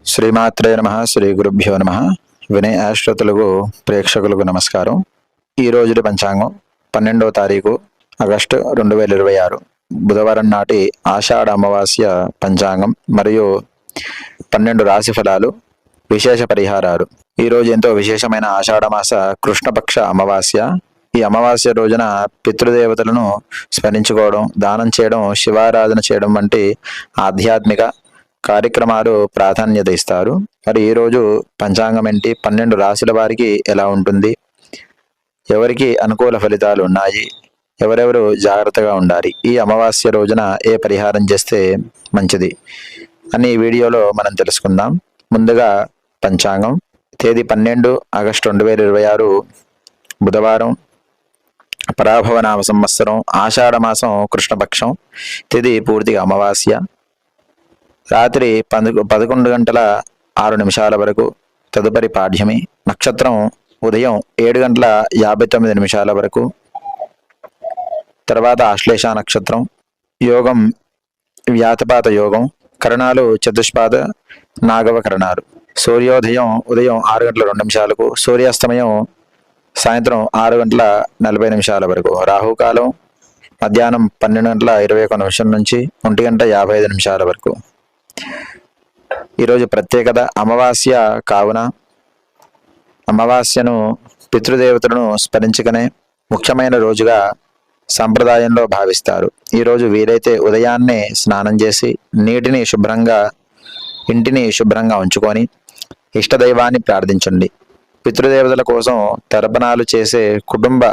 శ్రీమాత్రే నమః. శ్రీ గురుభ్యో నమః. వినయ ఆశ్రుతులకు ప్రేక్షకులకు నమస్కారం. ఈ రోజుటి పంచాంగం 12వ తారీఖు ఆగస్టు 2026 బుధవారం నాటి ఆషాఢ అమావాస్య పంచాంగం మరియు 12 రాశి ఫలాలు, విశేష పరిహారాలు. ఈ రోజు ఎంతో విశేషమైన ఆషాఢమాస కృష్ణపక్ష అమావాస్య. ఈ అమావాస్య రోజున పితృదేవతలను స్మరించుకోవడం, దానం చేయడం, శివారాధన చేయడం వంటి ఆధ్యాత్మిక కార్యక్రమాలు ప్రాధాన్యత ఇస్తారు. మరి ఈరోజు పంచాంగం ఏంటి, 12 రాశుల వారికి ఎలా ఉంటుంది, ఎవరికి అనుకూల ఫలితాలు ఉన్నాయి, ఎవరెవరు జాగ్రత్తగా ఉండాలి, ఈ అమావాస్య రోజున ఏ పరిహారం చేస్తే మంచిది అని ఈ వీడియోలో మనం తెలుసుకుందాం. ముందుగా పంచాంగం. తేదీ 12 ఆగస్టు 2026 బుధవారం, పరాభవనామ సంవత్సరం, ఆషాఢ మాసం, కృష్ణపక్షం. తిథి పూర్తిగా అమావాస్య. రాత్రి 11 గంటల 6 నిమిషాల వరకు. తదుపరి పాడ్యమి. నక్షత్రం ఉదయం 7 గంటల 59 నిమిషాల వరకు. తర్వాత ఆశ్లేష నక్షత్రం. యోగం వ్యాతపాత యోగం. కరణాలు చతుష్పాద నాగవ కరణాలు. సూర్యోదయం ఉదయం 6 గంటల 2 నిమిషాలకు. సూర్యాస్తమయం సాయంత్రం 6 గంటల 40 నిమిషాల వరకు. రాహుకాలం మధ్యాహ్నం 12 గంటల 21 నిమిషం నుంచి 1 గంట 55 నిమిషాల వరకు. ఈరోజు ప్రత్యేకత అమావాస్య కావున అమావాస్యను పితృదేవతలను స్మరించుకునే ముఖ్యమైన రోజుగా సంప్రదాయంలో భావిస్తారు. ఈరోజు వీరైతే ఉదయాన్నే స్నానం చేసి ఇంటిని శుభ్రంగా ఉంచుకొని ఇష్టదైవాన్ని ప్రార్థించండి. పితృదేవతల కోసం తర్పణాలు చేసే కుటుంబ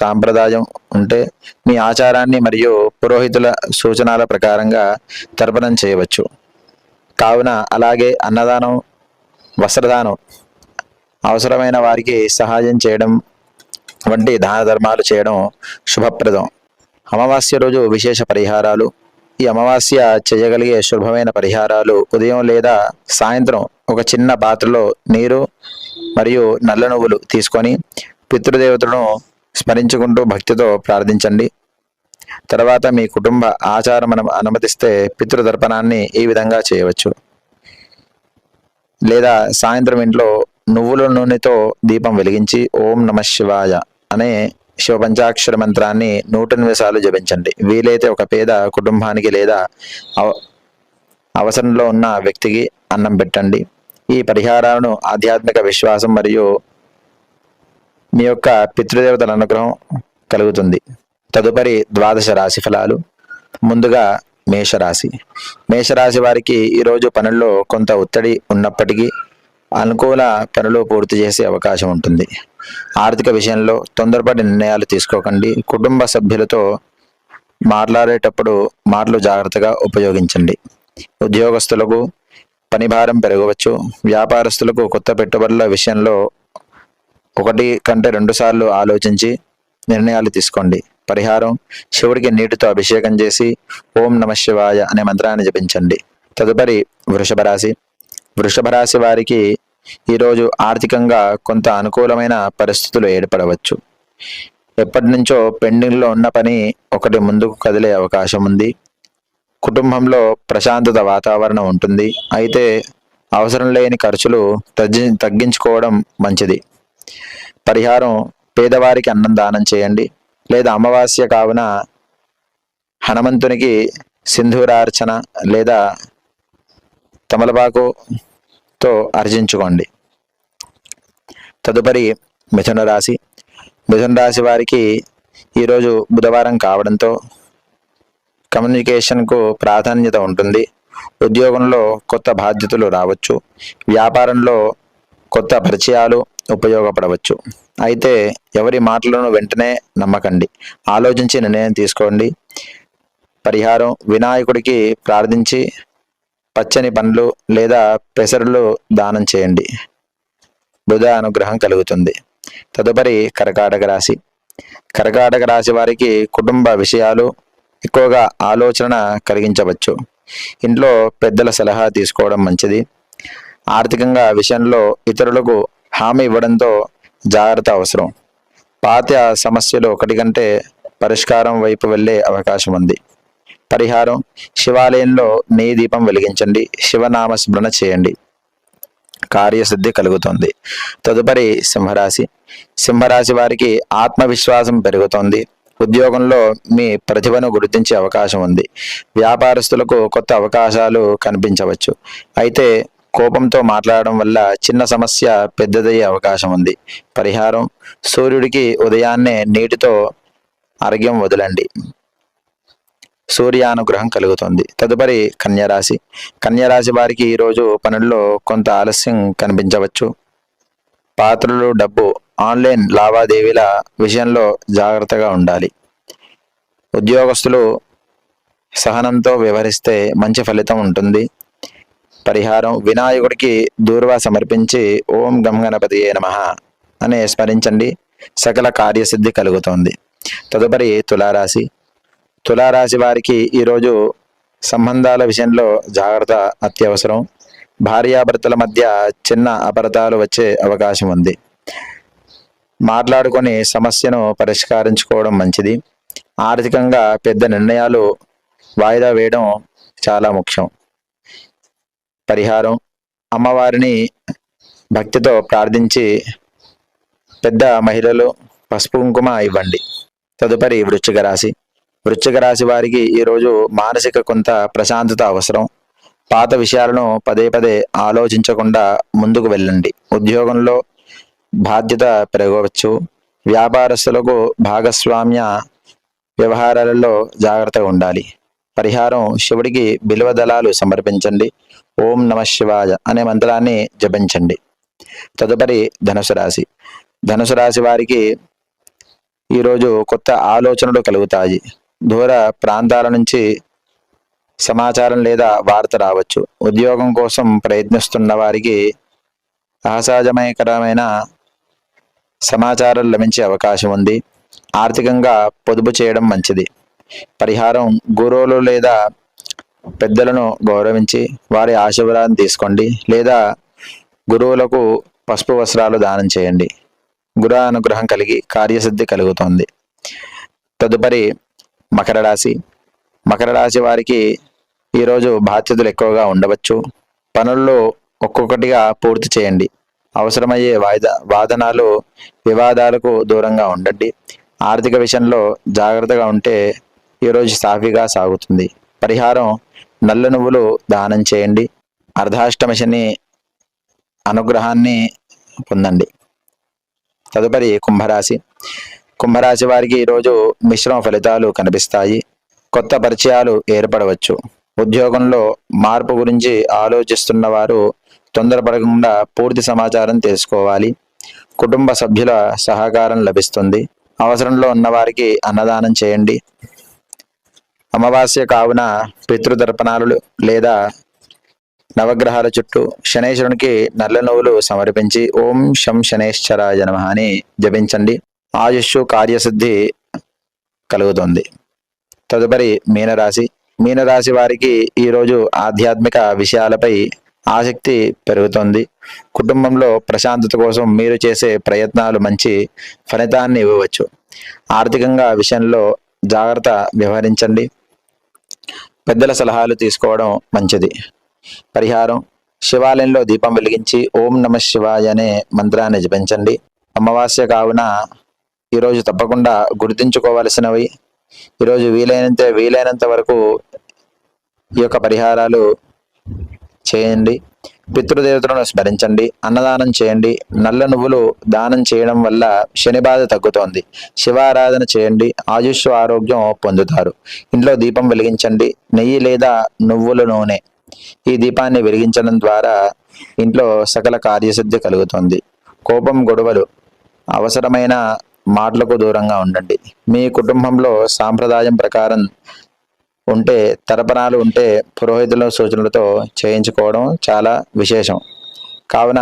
సాంప్రదాయం ఉంటే మీ ఆచారాన్ని మరియు పురోహితుల సూచనల ప్రకారంగా తర్పణం చేయవచ్చు. కావున అలాగే అన్నదానం, వస్త్రదానం, అవసరమైన వారికి సహాయం చేయడం వంటి దాన ధర్మాలు చేయడం శుభప్రదం. అమావాస్య రోజు విశేష పరిహారాలు. ఈ అమావాస్య చేయగలిగే శుభమైన పరిహారాలు: ఉదయం లేదా సాయంత్రం ఒక చిన్న పాత్రలో నీరు మరియు నల్ల నువ్వులు తీసుకొని పితృదేవతలను స్మరించుకుంటూ భక్తితో ప్రార్థించండి. తర్వాత మీ కుటుంబ ఆచారం అనుమతిస్తే పితృతర్పణాన్ని ఈ విధంగా చేయవచ్చు. లేదా సాయంత్రం ఇంట్లో నువ్వుల నూనెతో దీపం వెలిగించి ఓం నమః శివాయ అనే శివ పంచాక్షర మంత్రాన్ని 108 సార్లు జపించండి. వీలైతే ఒక పేద కుటుంబానికి లేదా అవసరంలో ఉన్న వ్యక్తికి అన్నం పెట్టండి. ఈ పరిహారాలను ఆధ్యాత్మిక విశ్వాసం మరియు మీ యొక్క పితృదేవతల అనుగ్రహం కలుగుతుంది. తదుపరి ద్వాదశ రాశి ఫలాలు. ముందుగా మేషరాశి. మేషరాశి వారికి ఈరోజు పనుల్లో కొంత ఒత్తిడి ఉన్నప్పటికీ అనుకూల పనులు పూర్తి చేసే అవకాశం ఉంటుంది. ఆర్థిక విషయంలో తొందరపడి నిర్ణయాలు తీసుకోకండి. కుటుంబ సభ్యులతో మాట్లాడేటప్పుడు మాటలు జాగ్రత్తగా ఉపయోగించండి. ఉద్యోగస్తులకు పని భారం పెరగవచ్చు. వ్యాపారస్తులకు కొత్త పెట్టుబడుల విషయంలో 1 కంటే 2 సార్లు ఆలోచించి నిర్ణయాలు తీసుకోండి. పరిహారం: శివుడికి నీటితో అభిషేకం చేసి ఓం నమః శివాయ అనే మంత్రాన్ని జపించండి. తదుపరి వృషభ రాశి. వృషభ రాశి వారికి ఈరోజు ఆర్థికంగా కొంత అనుకూలమైన పరిస్థితులు ఏర్పడవచ్చు. ఎప్పటి నుంచో పెండింగ్లో ఉన్న పని ఒకటి ముందుకు కదిలే అవకాశం ఉంది. కుటుంబంలో ప్రశాంతత వాతావరణం ఉంటుంది. అయితే అవసరం లేని ఖర్చులు తగ్గించుకోవడం మంచిది. పరిహారం: పేదవారికి అన్నం దానం చేయండి. లేదా అమావాస్య కావున హనుమంతునికి సింధూరార్చన లేదా తమలపాకుతో అర్చించుకోండి. తదుపరి మిథున రాశి. మిథున రాశి వారికి ఈరోజు బుధవారం కావడంతో కమ్యూనికేషన్కు ప్రాధాన్యత ఉంటుంది. ఉద్యోగంలో కొత్త బాధ్యతలు రావచ్చు. వ్యాపారంలో కొత్త పరిచయాలు ఉపయోగపడవచ్చు. అయితే ఎవరి మాటలను వెంటనే నమ్మకండి. ఆలోచించి నిర్ణయం తీసుకోండి. పరిహారం: వినాయకుడికి ప్రార్థించి పచ్చని పండ్లు లేదా పెసరులు దానం చేయండి. బుధ అనుగ్రహం కలుగుతుంది. తదుపరి కర్కాటక రాశి. కర్కాటక రాశి వారికి కుటుంబ విషయాలు ఎక్కువగా ఆలోచన కలిగించవచ్చు. ఇంట్లో పెద్దల సలహా తీసుకోవడం మంచిది. ఆర్థికంగా విషయంలో ఇతరులకు హామీ ఇవ్వడంతో జాగ్రత్త అవసరం. పాత సమస్యలు 1 కంటే పరిష్కారం వైపు వెళ్ళే అవకాశం ఉంది. పరిహారం: శివాలయంలో నెయ్యి దీపం వెలిగించండి. శివనామ స్మరణ చేయండి. కార్యసిద్ధి కలుగుతుంది. తదుపరి సింహరాశి. సింహరాశి వారికి ఆత్మవిశ్వాసం పెరుగుతుంది. ఉద్యోగంలో మీ ప్రతిభను గుర్తించే అవకాశం ఉంది. వ్యాపారస్తులకు కొత్త అవకాశాలు కనిపించవచ్చు. అయితే కోపంతో మాట్లాడడం వల్ల చిన్న సమస్య పెద్దదయ్యే అవకాశం ఉంది. పరిహారం: సూర్యుడికి ఉదయాన్నే నీటితో అర్ఘ్యం వదలండి. సూర్యానుగ్రహం కలుగుతుంది. తదుపరి కన్యరాశి. కన్యరాశి వారికి ఈరోజు పనుల్లో కొంత ఆలస్యం కనిపించవచ్చు. పాత్రలు, డబ్బు, ఆన్లైన్ లావాదేవీల విషయంలో జాగ్రత్తగా ఉండాలి. ఉద్యోగస్తులు సహనంతో వ్యవహరిస్తే మంచి ఫలితం ఉంటుంది. పరిహారం: వినాయకుడికి దూర్వా సమర్పించి ఓం గం గణపతియే నమః అని స్మరించండి. సకల కార్యసిద్ధి కలుగుతుంది. తదుపరి తులారాశి. తులారాశి వారికి ఈరోజు సంబంధాల విషయంలో జాగ్రత్త అత్యవసరం. భార్యాభర్తల మధ్య చిన్న అపార్థాలు వచ్చే అవకాశం ఉంది. మాట్లాడుకొని సమస్యను పరిష్కరించుకోవడం మంచిది. ఆర్థికంగా పెద్ద నిర్ణయాలు వాయిదా వేయడం చాలా ముఖ్యం. పరిహారం: అమ్మవారిని భక్తితో ప్రార్థించి పెద్ద మహిళలు పసుపు కుంకుమ ఇవ్వండి. తదుపరి వృశ్చిక రాశి. వృశ్చిక రాశి వారికి ఈరోజు మానసిక కొంత ప్రశాంతత అవసరం. పాత విషయాలను పదే పదే ఆలోచించకుండా ముందుకు వెళ్ళండి. ఉద్యోగంలో బాధ్యత పెరగవచ్చు. వ్యాపారస్తులకు భాగస్వామ్య వ్యవహారాలలో జాగ్రత్తగా ఉండాలి. పరిహారం: శివుడికి బిల్వ దళాలు సమర్పించండి. ఓం నమః శివాయ అనే మంత్రాన్ని జపించండి. తదుపరి ధనుసు రాశి. ధనుసు రాశి వారికి ఈరోజు కొత్త ఆలోచనలు కలుగుతాయి. దూర ప్రాంతాల నుంచి సమాచారం లేదా వార్త రావచ్చు. ఉద్యోగం కోసం ప్రయత్నిస్తున్న వారికి అసహజమయకరమైన సమాచారం లభించే అవకాశం ఉంది. ఆర్థికంగా పొదుపు చేయడం మంచిది. పరిహారం: గురువులు లేదా పెద్దలను గౌరవించి వారి ఆశీర్వాదాన్ని తీసుకోండి, లేదా గురువులకు పసుపు వస్త్రాలు దానం చేయండి. గురు అనుగ్రహం కలిగి కార్యసిద్ధి కలుగుతుంది. తదుపరి మకర రాశి. మకర రాశి వారికి ఈరోజు బాధ్యతలు ఎక్కువగా ఉండవచ్చు. పనుల్లో ఒక్కొక్కటిగా పూర్తి చేయండి. అవసరమయ్యే వాదనాలు, వివాదాలకు దూరంగా ఉండండి. ఆర్థిక విషయంలో జాగ్రత్తగా ఉంటే ఈరోజు సాఫీగా సాగుతుంది. పరిహారం: నల్ల నువ్వులు దానం చేయండి. అర్ధాష్టమ శని అనుగ్రహాన్ని పొందండి. తదుపరి కుంభరాశి. కుంభరాశి వారికి ఈరోజు మిశ్రమ ఫలితాలు కనిపిస్తాయి. కొత్త పరిచయాలు ఏర్పడవచ్చు. ఉద్యోగంలో మార్పు గురించి ఆలోచిస్తున్న వారు తొందరపడకుండా పూర్తి సమాచారం తెలుసుకోవాలి. కుటుంబ సభ్యుల సహకారం లభిస్తుంది. అవసరంలో ఉన్న వారికి అన్నదానం చేయండి. అమావాస్య కావున పితృతర్పణాలు లేదా నవగ్రహాల చుట్టూ శనేశ్వరునికి నల్ల నువ్వులు సమర్పించి ఓం శం శనేశ్వరాయ నమః అని జపించండి. ఆయుష్షు కార్యసిద్ధి కలుగుతుంది. తదుపరి మీనరాశి. మీనరాశి వారికి ఈరోజు ఆధ్యాత్మిక విషయాలపై ఆసక్తి పెరుగుతుంది. కుటుంబంలో ప్రశాంతత కోసం మీరు చేసే ప్రయత్నాలు మంచి ఫలితాన్ని ఇవ్వవచ్చు. ఆర్థికంగా విషయంలో జాగ్రత్త వ్యవహరించండి. పెద్దల సలహాలు తీసుకోవడం మంచిది. పరిహారం: శివాలయంలో దీపం వెలిగించి ఓం నమః శివాయ అనే మంత్రాన్ని జపించండి. అమావాస్య కావున ఈరోజు తప్పకుండా గుర్తుంచుకోవలసినవి. ఈరోజు వీలైనంత వరకు ఈ యొక్క పరిహారాలు చేయండి. పితృదేవతలను స్మరించండి. అన్నదానం చేయండి. నల్ల నువ్వులు దానం చేయడం వల్ల శని బాధ తగ్గుతోంది. శివారాధన చేయండి. ఆయుష్ ఆరోగ్యం పొందుతారు. ఇంట్లో దీపం వెలిగించండి. నెయ్యి లేదా నువ్వుల నూనె ఈ దీపాన్ని వెలిగించడం ద్వారా ఇంట్లో సకల కార్యసిద్ధి కలుగుతుంది. కోపం, గొడవలు, అవసరమైన మాటలకు దూరంగా ఉండండి. మీ కుటుంబంలో సాంప్రదాయం ప్రకారం ఉంటే తరపనాలు ఉంటే పురోహితుల సూచనలతో చేయించుకోవడం చాలా విశేషం. కావున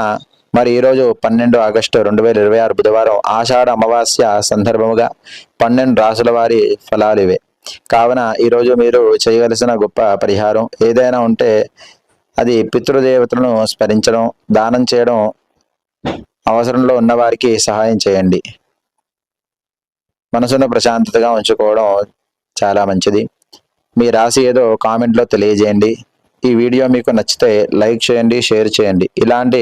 మరి ఈరోజు 12 ఆగస్టు 2026 బుధవారం ఆషాఢ అమావాస్య సందర్భముగా 12 రాసుల వారి ఫలాలు ఇవే. కావున ఈరోజు మీరు చేయవలసిన గొప్ప పరిహారం ఏదైనా ఉంటే అది పితృదేవతలను స్మరించడం, దానం చేయడం, అవసరంలో ఉన్న వారికి సహాయం చేయండి. మనసును ప్రశాంతతగా ఉంచుకోవడం చాలా మంచిది. మీ రాశి ఏదో కామెంట్లో తెలియజేయండి. ఈ వీడియో మీకు నచ్చితే లైక్ చేయండి, షేర్ చేయండి. ఇలాంటి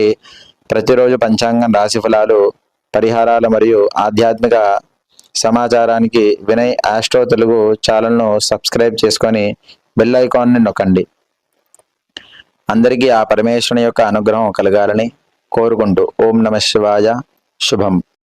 ప్రతిరోజు పంచాంగం, రాశి ఫలాలు, పరిహారాలు మరియు ఆధ్యాత్మిక సమాచారానికి వినయ్ ఆస్ట్రో తెలుగు ఛానల్ను సబ్స్క్రైబ్ చేసుకొని బెల్ ఐకాన్ని నొక్కండి. అందరికీ ఆ పరమేశ్వరుని యొక్క అనుగ్రహం కలగాలని కోరుకుంటూ ఓం నమః శివాయ. శుభం.